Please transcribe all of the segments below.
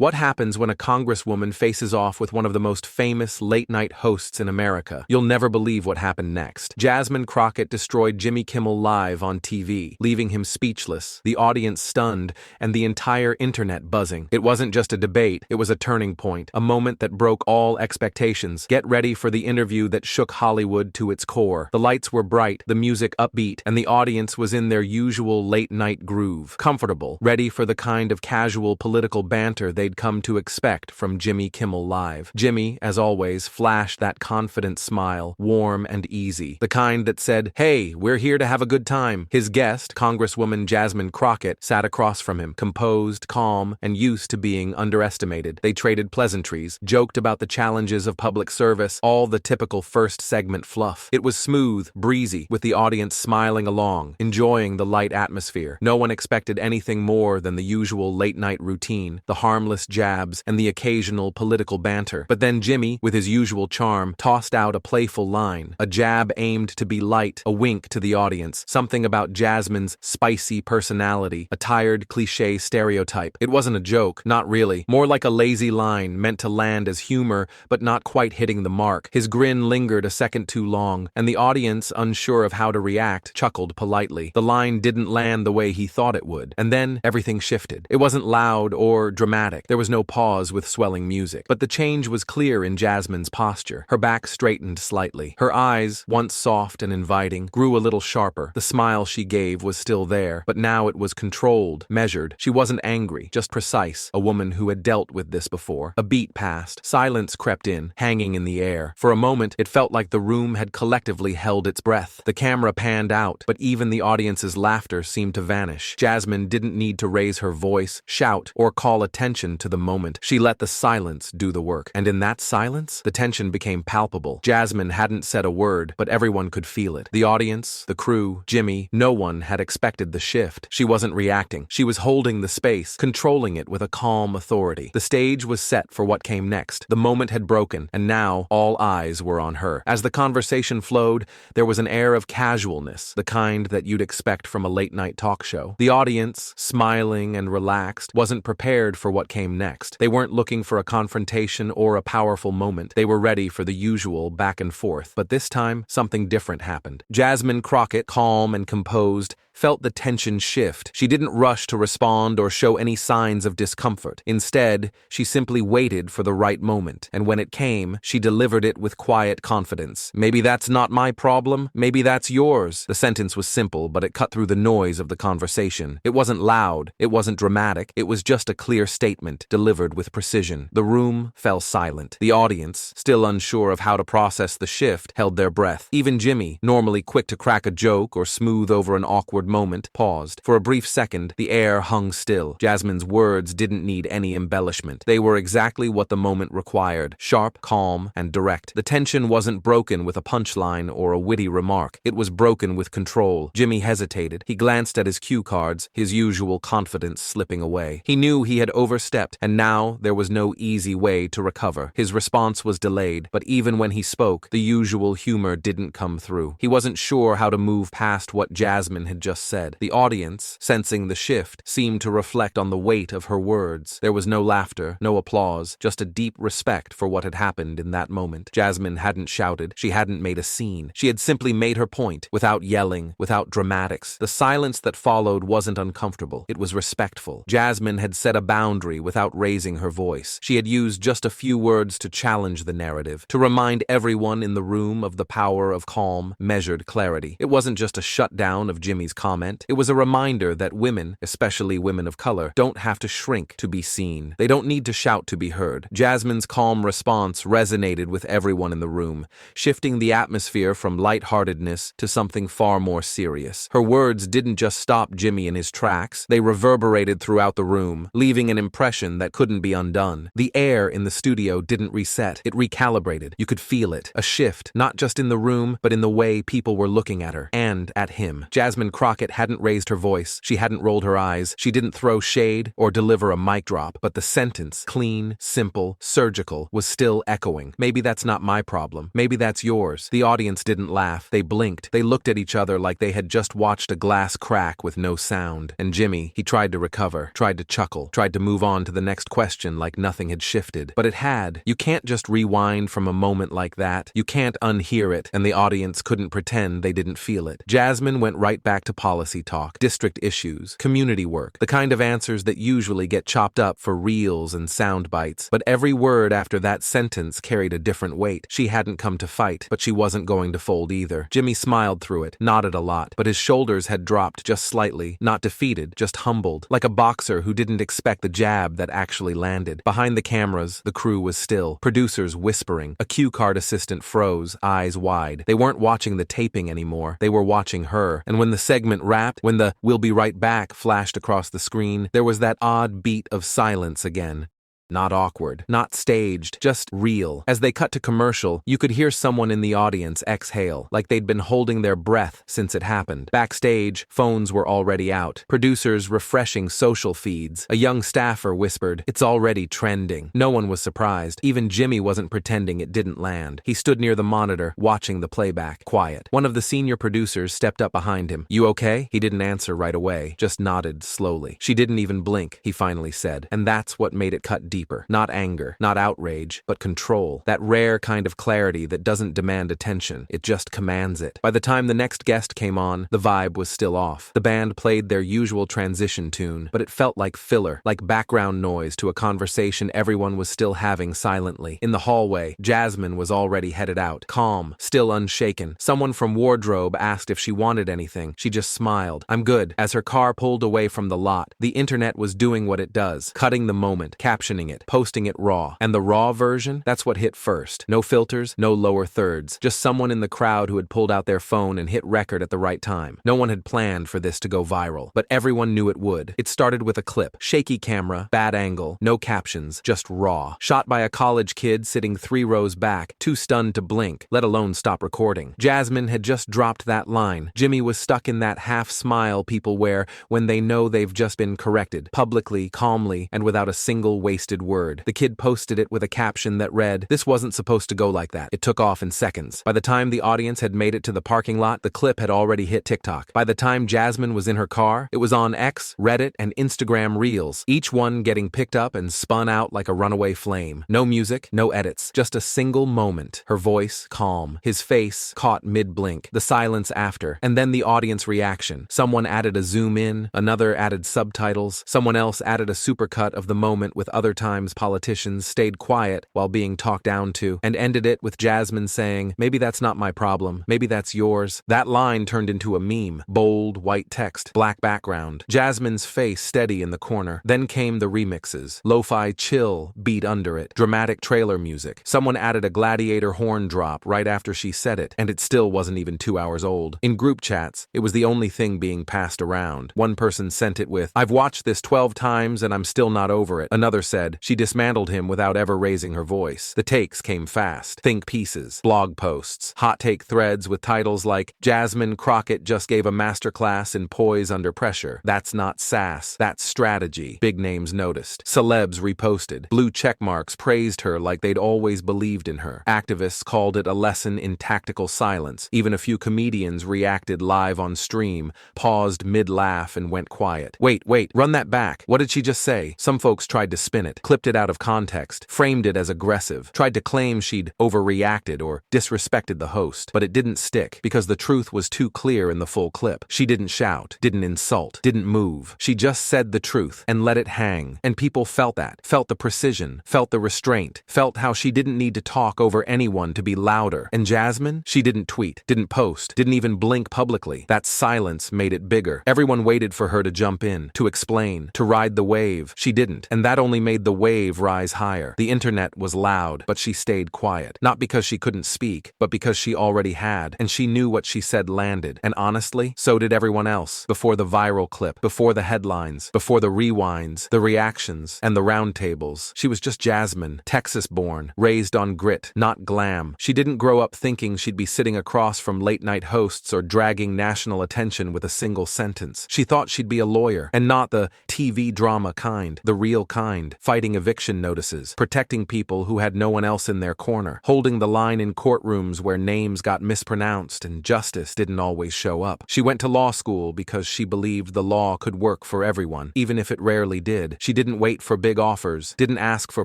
What happens when a congresswoman faces off with one of the most famous late-night hosts in America? You'll never believe what happened next. Jasmine Crockett destroyed Jimmy Kimmel live on TV, leaving him speechless, the audience stunned, and the entire internet buzzing. It wasn't just a debate, it was a turning point, a moment that broke all expectations. Get ready for the interview that shook Hollywood to its core. The lights were bright, the music upbeat, and the audience was in their usual late-night groove, comfortable, ready for the kind of casual political banter they'd come to expect from Jimmy Kimmel Live. Jimmy, as always, flashed that confident smile, warm and easy, the kind that said, "Hey, we're here to have a good time." His guest, Congresswoman Jasmine Crockett, sat across from him, composed, calm, and used to being underestimated. They traded pleasantries, joked about the challenges of public service, all the typical first segment fluff. It was smooth, breezy, with the audience smiling along, enjoying the light atmosphere. No one expected anything more than the usual late-night routine, the harmless jabs, and the occasional political banter. But then Jimmy, with his usual charm, tossed out a playful line, a jab aimed to be light, a wink to the audience, something about Jasmine's spicy personality, a tired cliché stereotype. It wasn't a joke, not really, more like a lazy line meant to land as humor, but not quite hitting the mark. His grin lingered a second too long, and the audience, unsure of how to react, chuckled politely. The line didn't land the way he thought it would, and then everything shifted. It wasn't loud or dramatic. There was no pause with swelling music, but the change was clear in Jasmine's posture. Her back straightened slightly. Her eyes, once soft and inviting, grew a little sharper. The smile she gave was still there, but now it was controlled, measured. She wasn't angry, just precise, a woman who had dealt with this before. A beat passed. Silence crept in, hanging in the air. For a moment, it felt like the room had collectively held its breath. The camera panned out, but even the audience's laughter seemed to vanish. Jasmine didn't need to raise her voice, shout, or call attention to the moment. She let the silence do the work. And in that silence, the tension became palpable. Jasmine hadn't said a word, but everyone could feel it. The audience, the crew, Jimmy, no one had expected the shift. She wasn't reacting. She was holding the space, controlling it with a calm authority. The stage was set for what came next. The moment had broken, and now all eyes were on her. As the conversation flowed, there was an air of casualness, the kind that you'd expect from a late-night talk show. The audience, smiling and relaxed, wasn't prepared for what came next. They weren't looking for a confrontation or a powerful moment. They were ready for the usual back and forth. But this time, something different happened. Jasmine Crockett, calm and composed, felt the tension shift. She didn't rush to respond or show any signs of discomfort. Instead, she simply waited for the right moment, and when it came, she delivered it with quiet confidence. "Maybe that's not my problem, maybe that's yours." The sentence was simple, but it cut through the noise of the conversation. It wasn't loud, it wasn't dramatic, it was just a clear statement, delivered with precision. The room fell silent. The audience, still unsure of how to process the shift, held their breath. Even Jimmy, normally quick to crack a joke or smooth over an awkward moment, paused. For a brief second, the air hung still. Jasmine's words didn't need any embellishment. They were exactly what the moment required, sharp, calm, and direct. The tension wasn't broken with a punchline or a witty remark. It was broken with control. Jimmy hesitated. He glanced at his cue cards, his usual confidence slipping away. He knew he had overstepped, and now there was no easy way to recover. His response was delayed, but even when he spoke, the usual humor didn't come through. He wasn't sure how to move past what Jasmine had just said. The audience, sensing the shift, seemed to reflect on the weight of her words. There was no laughter, no applause, just a deep respect for what had happened in that moment. Jasmine hadn't shouted. She hadn't made a scene. She had simply made her point, without yelling, without dramatics. The silence that followed wasn't uncomfortable. It was respectful. Jasmine had set a boundary without raising her voice. She had used just a few words to challenge the narrative, to remind everyone in the room of the power of calm, measured clarity. It wasn't just a shutdown of Jimmy's comment. It was a reminder that women, especially women of color, don't have to shrink to be seen. They don't need to shout to be heard. Jasmine's calm response resonated with everyone in the room, shifting the atmosphere from lightheartedness to something far more serious. Her words didn't just stop Jimmy in his tracks. They reverberated throughout the room, leaving an impression that couldn't be undone. The air in the studio didn't reset. It recalibrated. You could feel it. A shift, not just in the room, but in the way people were looking at her and at him. Jasmine Crockett Crockett hadn't raised her voice, she hadn't rolled her eyes, she didn't throw shade or deliver a mic drop, but the sentence, clean, simple, surgical, was still echoing. Maybe that's not my problem. Maybe that's yours. The audience didn't laugh. They blinked. They looked at each other like they had just watched a glass crack with no sound. And Jimmy, he tried to recover, tried to chuckle, tried to move on to the next question like nothing had shifted. But it had. You can't just rewind from a moment like that. You can't unhear it, and the audience couldn't pretend they didn't feel it. Jasmine went right back to policy talk, district issues, community work, the kind of answers that usually get chopped up for reels and sound bites. But every word after that sentence carried a different weight. She hadn't come to fight, but she wasn't going to fold either. Jimmy smiled through it, nodded a lot, but his shoulders had dropped just slightly, not defeated, just humbled, like a boxer who didn't expect the jab that actually landed. Behind the cameras, the crew was still, producers whispering. A cue card assistant froze, eyes wide. They weren't watching the taping anymore. They were watching her. And when the segment wrapped, when the "we'll be right back" flashed across the screen, there was that odd beat of silence again. Not awkward, not staged, just real. As they cut to commercial, you could hear someone in the audience exhale, like they'd been holding their breath since it happened. Backstage, phones were already out. Producers refreshing social feeds. A young staffer whispered, "It's already trending." No one was surprised. Even Jimmy wasn't pretending it didn't land. He stood near the monitor, watching the playback, quiet. One of the senior producers stepped up behind him. "You okay?" He didn't answer right away, just nodded slowly. "She didn't even blink," he finally said. And that's what made it cut deep. Not anger, not outrage, but control. That rare kind of clarity that doesn't demand attention, it just commands it. By the time the next guest came on, the vibe was still off. The band played their usual transition tune, but it felt like filler, like background noise to a conversation everyone was still having silently. In the hallway, Jasmine was already headed out, calm, still unshaken. Someone from wardrobe asked if she wanted anything. She just smiled. "I'm good." As her car pulled away from the lot, the internet was doing what it does, cutting the moment, captioning it, posting it raw. And the raw version, that's what hit first. No filters, no lower thirds. Just someone in the crowd who had pulled out their phone and hit record at the right time. No one had planned for this to go viral, but everyone knew it would. It started with a clip. Shaky camera, bad angle, no captions, just raw. Shot by a college kid sitting 3 rows back, too stunned to blink, let alone stop recording. Jasmine had just dropped that line. Jimmy was stuck in that half smile people wear when they know they've just been corrected, publicly, calmly, and without a single wasted word. The kid posted it with a caption that read, "This wasn't supposed to go like that." It took off in seconds. By the time the audience had made it to the parking lot, the clip had already hit TikTok. By the time Jasmine was in her car, it was on X, Reddit, and Instagram Reels, each one getting picked up and spun out like a runaway flame. No music, no edits, just a single moment. Her voice, calm. His face, caught mid-blink. The silence after. And then the audience reaction. Someone added a zoom in, another added subtitles, someone else added a supercut of the moment with other times politicians stayed quiet while being talked down to, and ended it with Jasmine saying, "Maybe that's not my problem, maybe that's yours." That line turned into a meme. Bold, white text, black background. Jasmine's face steady in the corner. Then came the remixes. Lo-fi chill beat under it. Dramatic trailer music. Someone added a gladiator horn drop right after she said it, and it still wasn't even 2 hours old. In group chats, it was the only thing being passed around. One person sent it with, "I've watched this 12 times and I'm still not over it." Another said, "She dismantled him without ever raising her voice." The takes came fast. Think pieces, blog posts, hot take threads with titles like, "Jasmine Crockett just gave a masterclass in poise under pressure. That's not sass, that's strategy." Big names noticed. Celebs reposted. Blue checkmarks praised her like they'd always believed in her. Activists called it a lesson in tactical silence. Even a few comedians reacted live on stream, paused mid-laugh and went quiet. Wait, run that back. What did she just say?" Some folks tried to spin it, clipped it out of context, framed it as aggressive, tried to claim she'd overreacted or disrespected the host. But it didn't stick, because the truth was too clear in the full clip. She didn't shout, didn't insult, didn't move. She just said the truth and let it hang. And people felt that, felt the precision, felt the restraint, felt how she didn't need to talk over anyone to be louder. And Jasmine? She didn't tweet, didn't post, didn't even blink publicly. That silence made it bigger. Everyone waited for her to jump in, to explain, to ride the wave. She didn't, and that only made the the wave rise higher. The internet was loud, but she stayed quiet. Not because she couldn't speak, but because she already had, and she knew what she said landed. And honestly, so did everyone else. Before the viral clip, before the headlines, before the rewinds, the reactions, and the roundtables, she was just Jasmine, Texas-born, raised on grit, not glam. She didn't grow up thinking she'd be sitting across from late-night hosts or dragging national attention with a single sentence. She thought she'd be a lawyer, and not the TV drama kind, the real kind, fighting eviction notices, protecting people who had no one else in their corner, holding the line in courtrooms where names got mispronounced and justice didn't always show up. She went to law school because she believed the law could work for everyone, even if it rarely did. She didn't wait for big offers, didn't ask for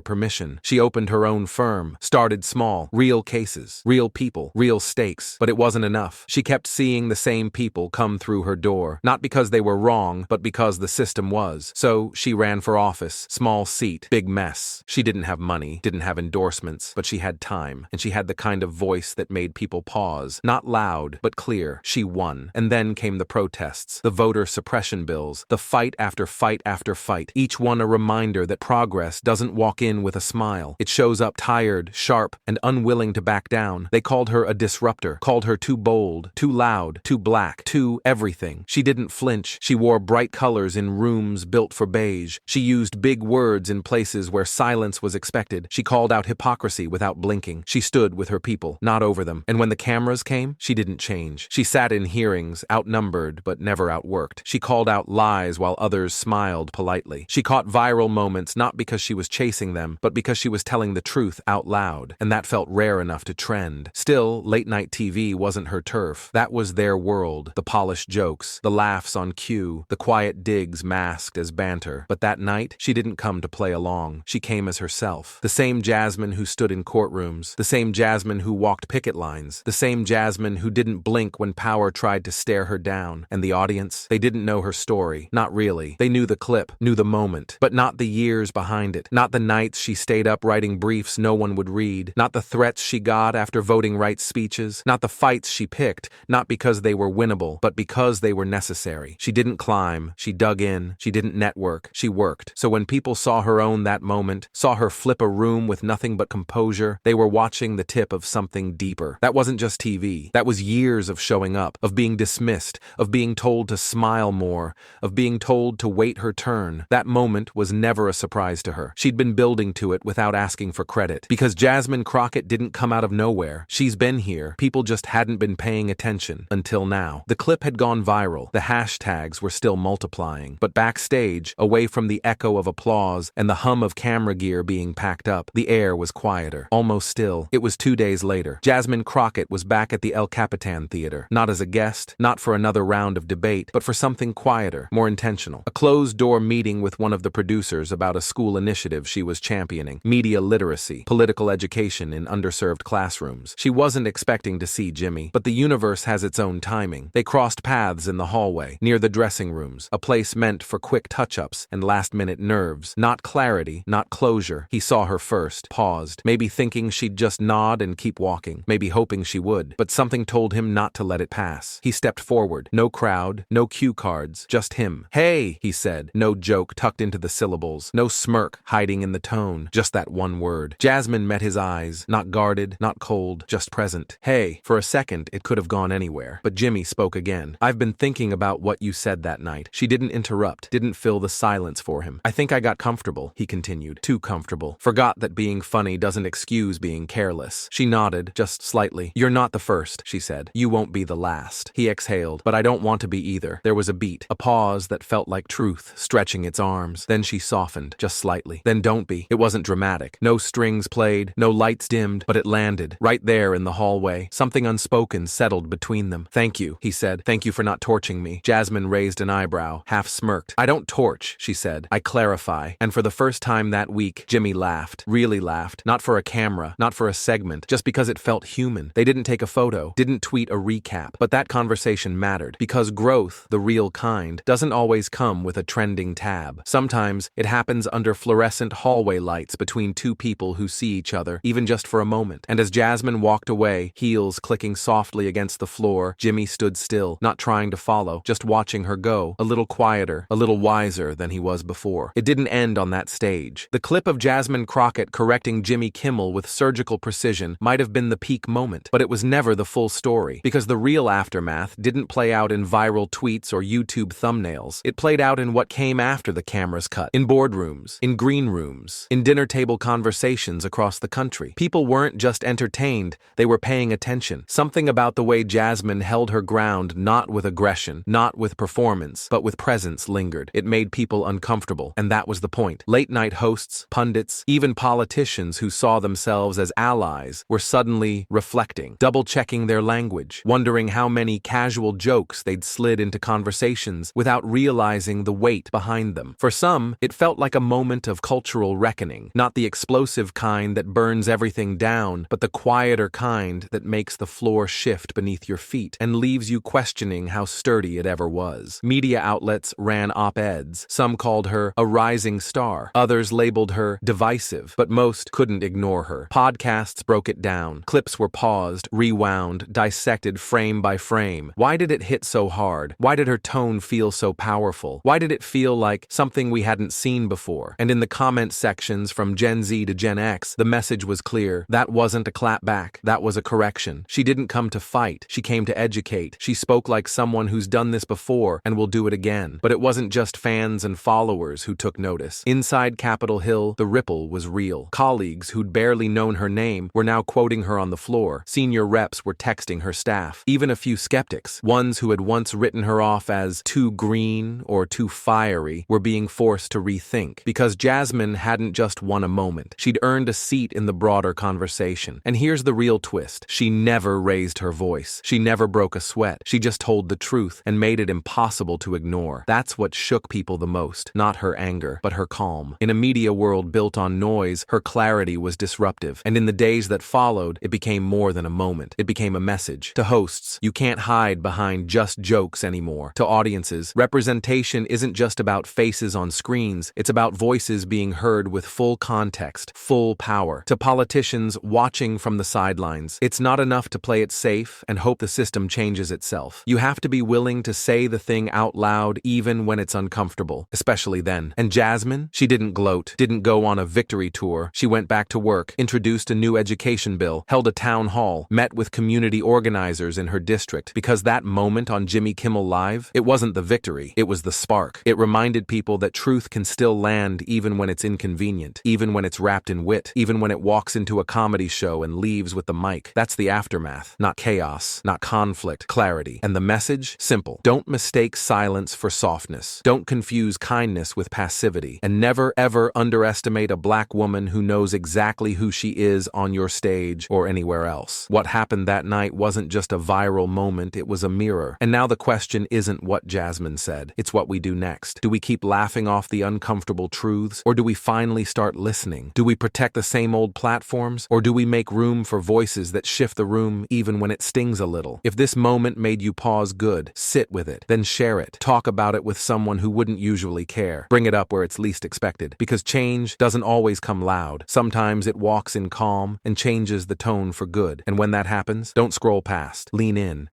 permission. She opened her own firm, started small, real cases, real people, real stakes, but it wasn't enough. She kept seeing the same people come through her door, not because they were wrong, but because the system was. So she ran for office, small seat, big mess. She didn't have money, didn't have endorsements, but she had time, and she had the kind of voice that made people pause. Not loud, but clear. She won. And then came the protests, the voter suppression bills, the fight after fight after fight, each one a reminder that progress doesn't walk in with a smile. It shows up tired, sharp, and unwilling to back down. They called her a disruptor, called her too bold, too loud, too black, too everything. She didn't flinch. She wore bright colors in rooms built for beige. She used big words in places where silence was expected. She called out hypocrisy without blinking. She stood with her people, not over them. And when the cameras came, she didn't change. She sat in hearings, outnumbered but never outworked. She called out lies while others smiled politely. She caught viral moments not because she was chasing them, but because she was telling the truth out loud. And that felt rare enough to trend. Still, late-night TV wasn't her turf. That was their world. The polished jokes, the laughs on cue, the quiet digs masked as banter. But that night, she didn't come to play along. She came as herself. The same Jasmine who stood in courtrooms, the same Jasmine who walked picket lines, the same Jasmine who didn't blink when power tried to stare her down. And the audience, they didn't know her story. Not really. They knew the clip, knew the moment, but not the years behind it. Not the nights she stayed up writing briefs no one would read. Not the threats she got after voting rights speeches. Not the fights she picked, not because they were winnable, but because they were necessary. She didn't climb. She dug in. She didn't network. She worked. So when people saw her own that moment, saw her flip a room with nothing but composure, they were watching the tip of something deeper. That wasn't just TV. That was years of showing up, of being dismissed, of being told to smile more, of being told to wait her turn. That moment was never a surprise to her. She'd been building to it without asking for credit. Because Jasmine Crockett didn't come out of nowhere. She's been here. People just hadn't been paying attention until now. The clip had gone viral. The hashtags were still multiplying. But backstage, away from the echo of applause and the hum of camera gear being packed up, the air was quieter, almost still. It was 2 days later. Jasmine Crockett was back at the El Capitan Theater. Not as a guest, not for another round of debate, but for something quieter, more intentional. A closed-door meeting with one of the producers about a school initiative she was championing. Media literacy, political education in underserved classrooms. She wasn't expecting to see Jimmy, but the universe has its own timing. They crossed paths in the hallway, near the dressing rooms, a place meant for quick touch-ups and last-minute nerves. Not clarity, not closure. He saw her first, paused, maybe thinking she'd just nod and keep walking, maybe hoping she would, but something told him not to let it pass. He stepped forward. No crowd, no cue cards, just him. "Hey," he said, no joke tucked into the syllables, no smirk hiding in the tone, just that one word. Jasmine met his eyes, not guarded, not cold, just present. "Hey." For a second, it could have gone anywhere, but Jimmy spoke again. "I've been thinking about what you said that night." She didn't interrupt, didn't fill the silence for him. "I think I got comfortable," he continued. "Too comfortable. Forgot that being funny doesn't excuse being careless." She nodded, just slightly. "You're not the first," she said. "You won't be the last." He exhaled. "But I don't want to be either." There was a beat, a pause that felt like truth, stretching its arms. Then she softened, just slightly. "Then don't be." It wasn't dramatic. No strings played, no lights dimmed, but it landed, right there in the hallway. Something unspoken settled between them. "Thank you," he said. "Thank you for not torching me." Jasmine raised an eyebrow, half smirked. "I don't torch," she said. "I clarify." And for the first time that week, Jimmy laughed. Really laughed. Not for a camera, not for a segment, just because it felt human. They didn't take a photo, didn't tweet a recap, but that conversation mattered. Because growth, the real kind, doesn't always come with a trending tab. Sometimes it happens under fluorescent hallway lights between two people who see each other, even just for a moment. And as Jasmine walked away, heels clicking softly against the floor, Jimmy stood still, not trying to follow, just watching her go, a little quieter, a little wiser than he was before. It didn't end on that stage. The clip of Jasmine Crockett correcting Jimmy Kimmel with surgical precision might have been the peak moment, but it was never the full story, because the real aftermath didn't play out in viral tweets or YouTube thumbnails. It played out in what came after the cameras cut, in boardrooms, in green rooms, in dinner table conversations across the country. People weren't just entertained, they were paying attention. Something about the way Jasmine held her ground, not with aggression, not with performance, but with presence, lingered. It made people uncomfortable, and that was the point. Late-night hosts, pundits, even politicians who saw themselves as allies were suddenly reflecting, double-checking their language, wondering how many casual jokes they'd slid into conversations without realizing the weight behind them. For some, it felt like a moment of cultural reckoning, not the explosive kind that burns everything down, but the quieter kind that makes the floor shift beneath your feet and leaves you questioning how sturdy it ever was. Media outlets ran op-eds. Some called her a rising star. Others labeled her divisive, but most couldn't ignore her. Podcasts broke it down. Clips were paused, rewound, dissected frame by frame. Why did it hit so hard? Why did her tone feel so powerful? Why did it feel like something we hadn't seen before? And in the comment sections from Gen Z to Gen X, the message was clear. That wasn't a clapback. That was a correction. She didn't come to fight. She came to educate. She spoke like someone who's done this before and will do it again. But it wasn't just fans and followers who took notice. Inside Capitol Hill, the ripple was real. Colleagues who'd barely known her name were now quoting her on the floor. Senior reps were texting her staff. Even a few skeptics, ones who had once written her off as too green or too fiery, were being forced to rethink. Because Jasmine hadn't just won a moment. She'd earned a seat in the broader conversation. And here's the real twist. She never raised her voice. She never broke a sweat. She just told the truth and made it impossible to ignore. That's what shook people the most. Not her anger, but her calm. In a media world built on noise, her clarity was disruptive. And in the days that followed, it became more than a moment. It became a message. To hosts, you can't hide behind just jokes anymore. To audiences, representation isn't just about faces on screens. It's about voices being heard with full context, full power. To politicians watching from the sidelines, it's not enough to play it safe and hope the system changes itself. You have to be willing to say the thing out loud even when it's uncomfortable, especially then. And Jasmine, she didn't gloat, didn't go on a victory tour. She went back to work, introduced a new education bill, held a town hall, met with community organizers in her district, because that moment on Jimmy Kimmel Live, it wasn't the victory, it was the spark. It reminded people that truth can still land even when it's inconvenient, even when it's wrapped in wit, even when it walks into a comedy show and leaves with the mic. That's the aftermath, not chaos, not conflict, clarity. And the message? Simple. Don't mistake silence for softness. Don't confuse kindness with passivity. And never ever underestimate a black woman who knows exactly who she is on your stage or anywhere else. What happened that night wasn't just a viral moment, it was a mirror. And now the question isn't what Jasmine said, it's what we do next. Do we keep laughing off the uncomfortable truths, or do we finally start listening? Do we protect the same old platforms, or do we make room for voices that shift the room even when it stings a little? If this moment made you pause, good, sit with it, then share it. Talk about it with someone who wouldn't usually care. Bring it up where it's least expected, because change doesn't always come loud. Sometimes it walks in calm and changes the tone for good. And when that happens, don't scroll past. Lean in.